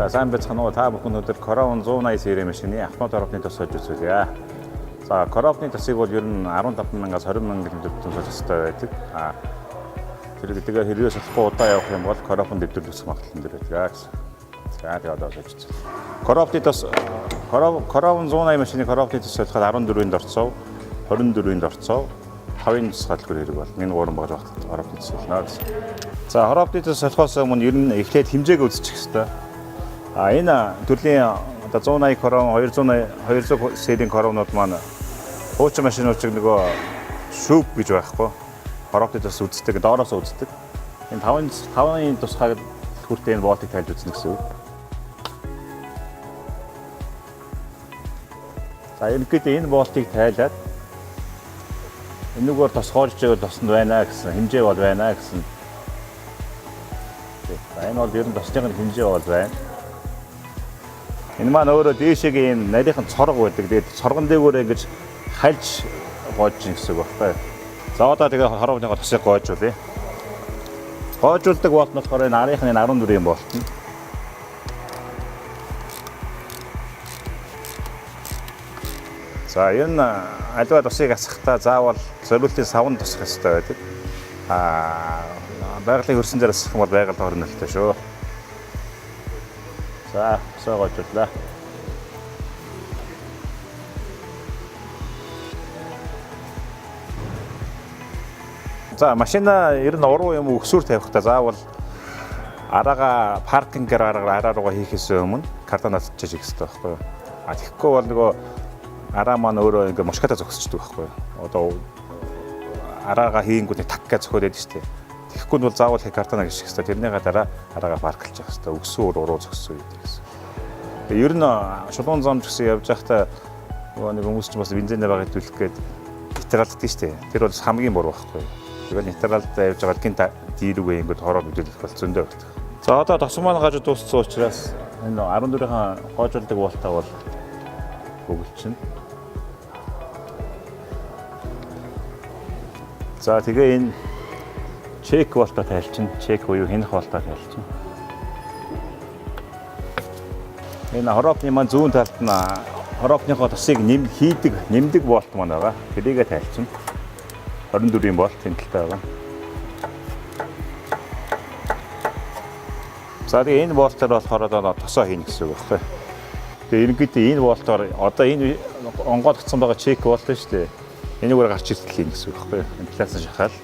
За сайн байцгаана уу? Та бүхэн өдөр Кропны 180 сэрийн машины автомат орохны тос сольж үзүүлье. За Кропны тосыг бол ер нь 15,000-аас 20,000 км солих хэрэгтэй байдаг. Тэр гэдэг хэрвээ солихгүй удаа явах юм бол Кропны дэвтэр төсөх магадлал дээр байдаг гэсэн. За тэгээд одоо сольж үзье. Кропны тос Кропны 180 машины Кропны тос солиход 14-нд орцов, 24-нд орцов, 5-ын тусгаалгүй хэрэг бол энэ гурван багаж Кропны тос болно гэсэн. За Кропны тос солихоос өмнө ер нь эхлээд хэмжээг үзчих хэрэгтэй. Энэ төрлийн одоо 180 крон 200 сэрийн кронууд маань хуучин машинууд шиг нөгөө шүүп гэж байхгүй. Кропны тос үздэг, доороос үздэг. Энэ 5-ын тусгайг хүртэл энэ болтыг тайлж үзнэ гэсэн үг. За ерөнхийдөө энэ болтыг тайлаад энэгээр тосгоолж байвал тоснд байна гэсэн, хэмжээ бол байна гэсэн. Энэ бол ер нь тосны хэмжээ бол байна. Энэ маань өөрөө дээшээгийн нарийнхан цорго байдаг. Тэгээд цоргон дээгүүр ингэж хальж гоож гэсэн үг байна. За одоо тэгээ хорооныхоо тосыг гоожуулъя. Гоожуулдаг болт нь болохоор нарийнхны 14-ийн болт нь. За энэ альва тосыг асахдаа заавал зориултын савн тосох хэрэгтэй байдаг. Байгалийн хөрсөн дээр асах юм бол байгаль хорнолтой шүү. За, сойгоожлаа. За, машина ер нь уруу юм өксүр тавихтаа заавал араага паркингээр араа руугаа хийхээс өмнө кардан татчих хэрэгтэй байхгүй юу? Тэгэхгүй бол нөгөө араа маань өөрөө ингээ мушката зогсчихдог байхгүй юу? Одоо араага хийнгүүт так гэж зөхиод байдаг шүү дээ. Тэгэхгүй бол заавал картана гიშх хэрэгтэй. Тэрнийгээ дараа араага парклж явах хэрэгтэй. Өксөөр уруу зогсоо гэдэг гэсэн. Ер нь шулуун зам гэсэн явж байхдаа нэг хүмүүс ч бас бензинээ бага хөдөлгөх гээд нейтралддаг шүү дээ. Тэр бол хамгийн буруу байхгүй. Тэгэл нейтралдаа явж байгаа гинт дийрүүгээ ингээд хороод хөдөлгөх бол зөндөө болдог. За одоо тос маань гаж дууссан учраас энэ 14-ийн гоожуулдаг болтоо бол өгөлчин. За тэгээ энэ чек болтоо тайлчин, чек буюу хянах болтоо тайлчин. Энэ Кропны маань зүүн талд нь Кропныхоо тосыг нэмдэг болт маань байгаа. Тэрийгэ тайлчин. 24-ийн болт энэ талтай байгаа. За тэгээ энэ болтоор болохоор одоо тосоо хийнэ гэсэн үг байна. Тэгээ ерөнхийдөө энэ болтоор одоо энэ онгойлгдсон байгаа чек болт шүү дээ. Энийгээр гарч иртэл хийнэ гэсэн үг байна. Энэ талаас нь шахаал.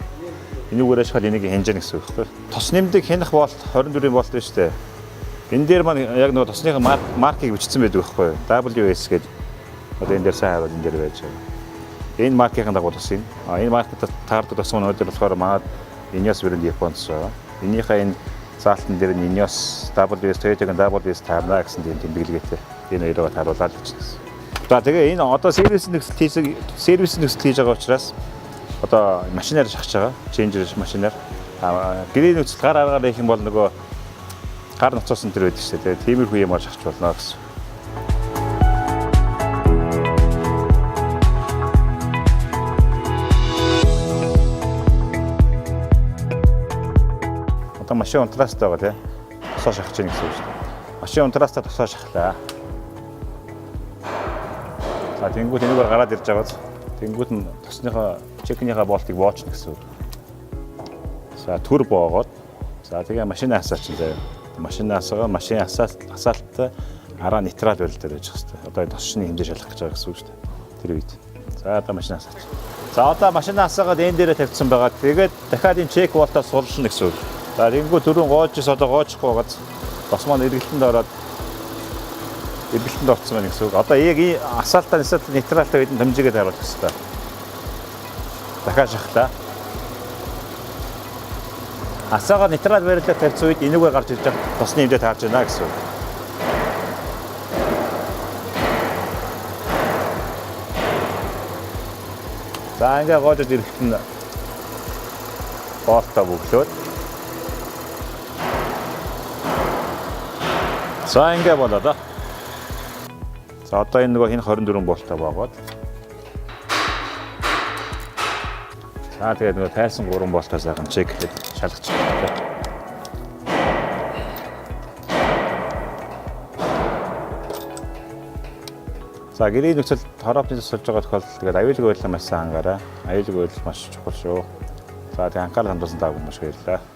Энийгээр шахаад энийг хянжана гэсэн үг байна. Тос нэмдэг хянах болт 24-ийн болт шүү дээ. Энэ дээр маань яг нөгөө тосны маркийг бичсэн байдаг байхгүй юу? WS гэдэг. Одоо энэ дээр сайн харуул энэ дээр байж байгаа. Энэ маркийн дагуу тос юм. Энэ маркет таардаг тос маань өөр болохоор маад Ineos брэнд Японоос байгаа. Энийхээ энэ заалтан дээр нь Ineos WS Toyota-гийн WS таарна гэсэн тэмдэглэгээтэй. Энэ хоёроо харуулаад бичсэн. За тэгээ энэ одоо сервис нөхцөл хийж байгаа учраас одоо машинаар шахаж байгаа. Ченжер машинаар. Гэрээ нөхцөл гар аргаар их юм бол нөгөө гар ноцоосон тэр байдаг шүү дээ. Тиймэрхүү юмар шахаж болно гэсэн. Одоо машин унтраастай байгаа тийм. Тосоо шахаж гин гэсэн үг шүү дээ. Машин унтраастай тосоо шахлаа. За тэнгуут энэгээр гараад ирж байгааз. Тэнгуут нь тосныхоо чекнийхаа болтыг боочно гэсэн үг. За төр боогоод. За тэгээ машины асаач заяа. Машины асаалттай араа нейтрал байл дээр байж хэвчээ. Одоо тосчны хэмжээ шалгах гэж байгаа гэсэн үг шүү дээ. Тэр үед. За одоо машины асаач. За одоо машины асаагаад энэ дээрээ тавьсан байгаа. Тэгээд дахиад энэ чек болтоос сулшна гэсэн үг. За тэнгуү түрүүн гоожс одоо гоочихгүй байгааз тос маань эргэлтэнд орсон байна гэсэн үг. Одоо яг энэ асаалтаа нейтралтай үед хэмжээгээ харуулах хэрэгтэй. Дахиад шахлаа. Асаагаар нейтрал байрлалаар тавьсан үед энэгээр гарч ирж байгаа тосны хэмжээ таарж байна гэсэн үг. За ингээ гоожод ирэхэд нь болтоо бүглөөд. За ингээ болоо. За одоо энэ нөгөө хин 24 болтоо боогоод. За тэгээд нөгөө тайлсан 3 болтоо сайхан чек гэдэг шалгачих. За гэрийн нөхцөл хороопны тусалж байгаа тохиолдолд тэгээд аюулгүй байдлаа маш сайн хангаарай. Аюулгүй байдал маш чухал шүү. За тэг анхаарал хандуулсан та бүхэнд маш баярлалаа.